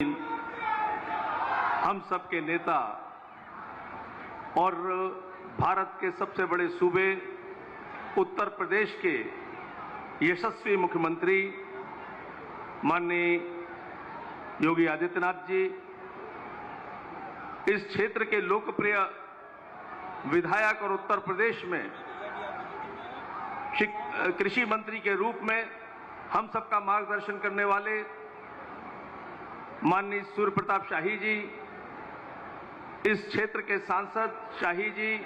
हम सबके नेता और भारत के सबसे बड़े सूबे उत्तर प्रदेश के यशस्वी मुख्यमंत्री माननीय योगी आदित्यनाथ जी, इस क्षेत्र के लोकप्रिय विधायक और उत्तर प्रदेश में कृषि मंत्री के रूप में हम सबका मार्गदर्शन करने वाले माननीय सूर्य प्रताप शाही जी, इस क्षेत्र के सांसद शाही जी,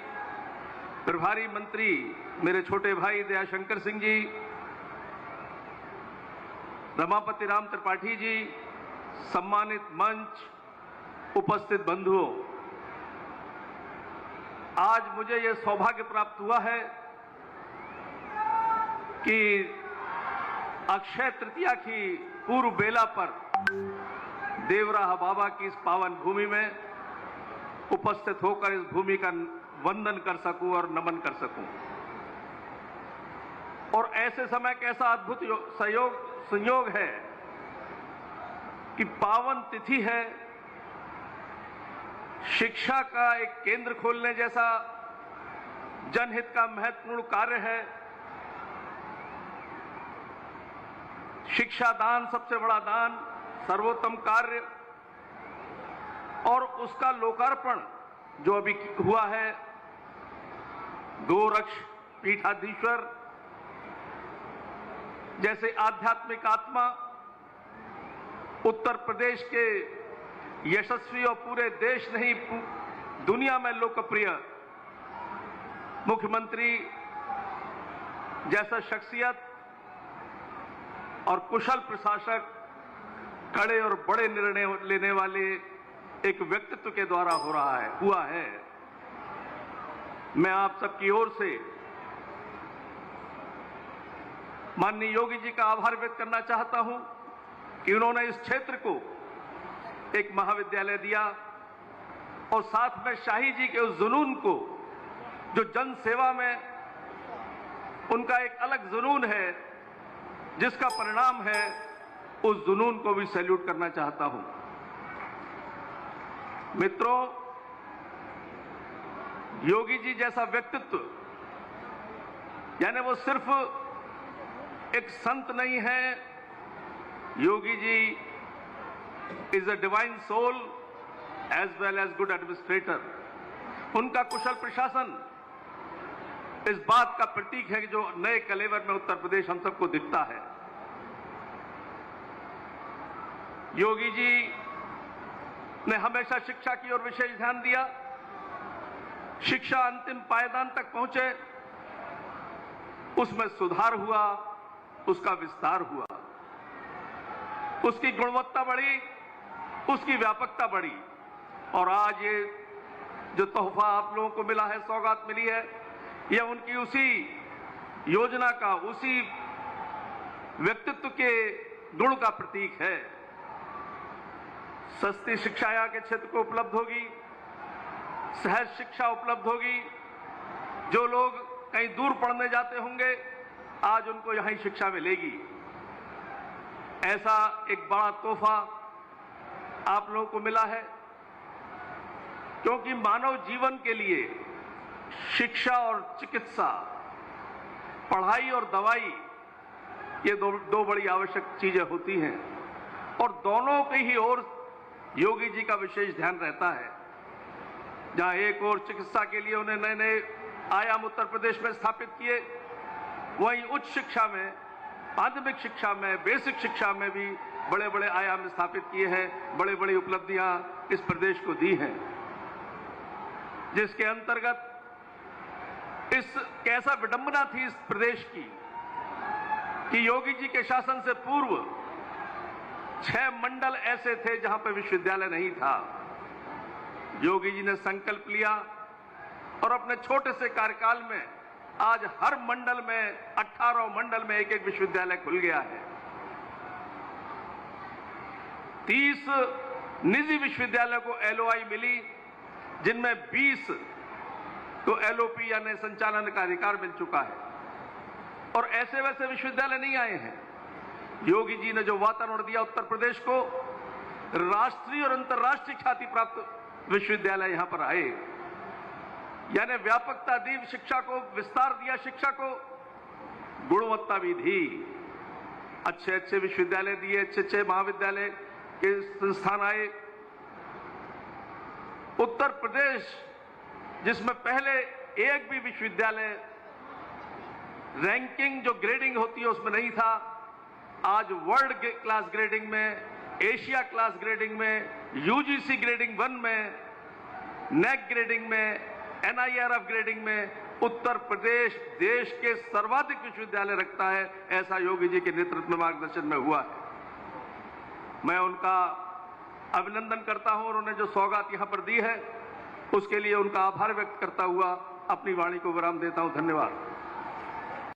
प्रभारी मंत्री मेरे छोटे भाई दयाशंकर सिंह जी, रमापति राम त्रिपाठी जी, सम्मानित मंच, उपस्थित बंधुओं, आज मुझे यह सौभाग्य प्राप्त हुआ है कि अक्षय तृतीया की पूर्व बेला पर देवराहा बाबा की इस पावन भूमि में उपस्थित होकर इस भूमि का वंदन कर सकूं और नमन कर सकूं। और ऐसे समय कैसा अद्भुत संयोग है कि पावन तिथि है, शिक्षा का एक केंद्र खोलने जैसा जनहित का महत्वपूर्ण कार्य है। शिक्षा दान सबसे बड़ा दान, सर्वोत्तम कार्य, और उसका लोकार्पण जो अभी हुआ है, गोरक्ष पीठाधीश्वर जैसे आध्यात्मिक आत्मा, उत्तर प्रदेश के यशस्वी और पूरे देश नहीं दुनिया में लोकप्रिय मुख्यमंत्री जैसा शख्सियत और कुशल प्रशासक, कड़े और बड़े निर्णय लेने वाले एक व्यक्तित्व के द्वारा हुआ है। मैं आप सबकी ओर से माननीय योगी जी का आभार व्यक्त करना चाहता हूं कि उन्होंने इस क्षेत्र को एक महाविद्यालय दिया और साथ में शाही जी के उस जुनून को, जो जन सेवा में उनका एक अलग जुनून है, जिसका परिणाम है, उस जुनून को भी सैल्यूट करना चाहता हूं। मित्रों, योगी जी जैसा व्यक्तित्व, यानी वो सिर्फ एक संत नहीं है, Yogi ji is a divine soul as well as good administrator. उनका कुशल प्रशासन इस बात का प्रतीक है कि जो नए कलेवर में उत्तर प्रदेश हम सबको दिखता है। योगी जी ने हमेशा शिक्षा की ओर विशेष ध्यान दिया। शिक्षा अंतिम पायदान तक पहुंचे, उसमें सुधार हुआ, उसका विस्तार हुआ, उसकी गुणवत्ता बढ़ी, उसकी व्यापकता बढ़ी, और आज ये जो तोहफा आप लोगों को मिला है, सौगात मिली है, यह उनकी उसी योजना का, उसी व्यक्तित्व के गुण का प्रतीक है। सस्ती शिक्षा यहाँ के क्षेत्र को उपलब्ध होगी, सहज शिक्षा उपलब्ध होगी। जो लोग कहीं दूर पढ़ने जाते होंगे, आज उनको यहीं शिक्षा मिलेगी। ऐसा एक बड़ा तोहफा आप लोगों को मिला है, क्योंकि मानव जीवन के लिए शिक्षा और चिकित्सा, पढ़ाई और दवाई, ये दो बड़ी आवश्यक चीजें होती हैं, और दोनों की ही ओर योगी जी का विशेष ध्यान रहता है। जहां एक और चिकित्सा के लिए उन्हें नए नए आयाम उत्तर प्रदेश में स्थापित किए, वहीं उच्च शिक्षा में, माध्यमिक शिक्षा में, बेसिक शिक्षा में भी बड़े बड़े आयाम स्थापित किए हैं, बड़ी बड़ी उपलब्धियां इस प्रदेश को दी हैं, जिसके अंतर्गत इस कैसा विडंबना थी इस प्रदेश की कि योगी जी के शासन से पूर्व 6 मंडल ऐसे थे जहां पर विश्वविद्यालय नहीं था। योगी जी ने संकल्प लिया और अपने छोटे से कार्यकाल में आज हर मंडल में, 18 मंडल में एक एक विश्वविद्यालय खुल गया है। 30 निजी विश्वविद्यालय को एलओआई मिली, जिनमें 20 को एलओपी यानी संचालन का अधिकार मिल चुका है, और ऐसे वैसे विश्वविद्यालय नहीं आए हैं। योगी जी ने जो वातावरण दिया उत्तर प्रदेश को, राष्ट्रीय और अंतर्राष्ट्रीय ख्याति प्राप्त विश्वविद्यालय यहां पर आए। यानी व्यापकता दी शिक्षा को, विस्तार दिया शिक्षा को, गुणवत्ता भी दी। अच्छे अच्छे विश्वविद्यालय दिए, अच्छे अच्छे महाविद्यालय के संस्थान आए। उत्तर प्रदेश जिसमें पहले एक भी विश्वविद्यालय रैंकिंग जो ग्रेडिंग होती है उसमें नहीं था, आज वर्ल्ड क्लास ग्रेडिंग में, एशिया क्लास ग्रेडिंग में, यूजीसी ग्रेडिंग 1 में, नेक ग्रेडिंग में, एनआईआरएफ ग्रेडिंग में उत्तर प्रदेश देश के सर्वाधिक विश्वविद्यालय रखता है। ऐसा योगी जी के नेतृत्व में, मार्गदर्शन में हुआ है। मैं उनका अभिनंदन करता हूं और उन्हें जो सौगात यहां पर दी है उसके लिए उनका आभार व्यक्त करता हुआ अपनी वाणी को विराम देता हूं। धन्यवाद।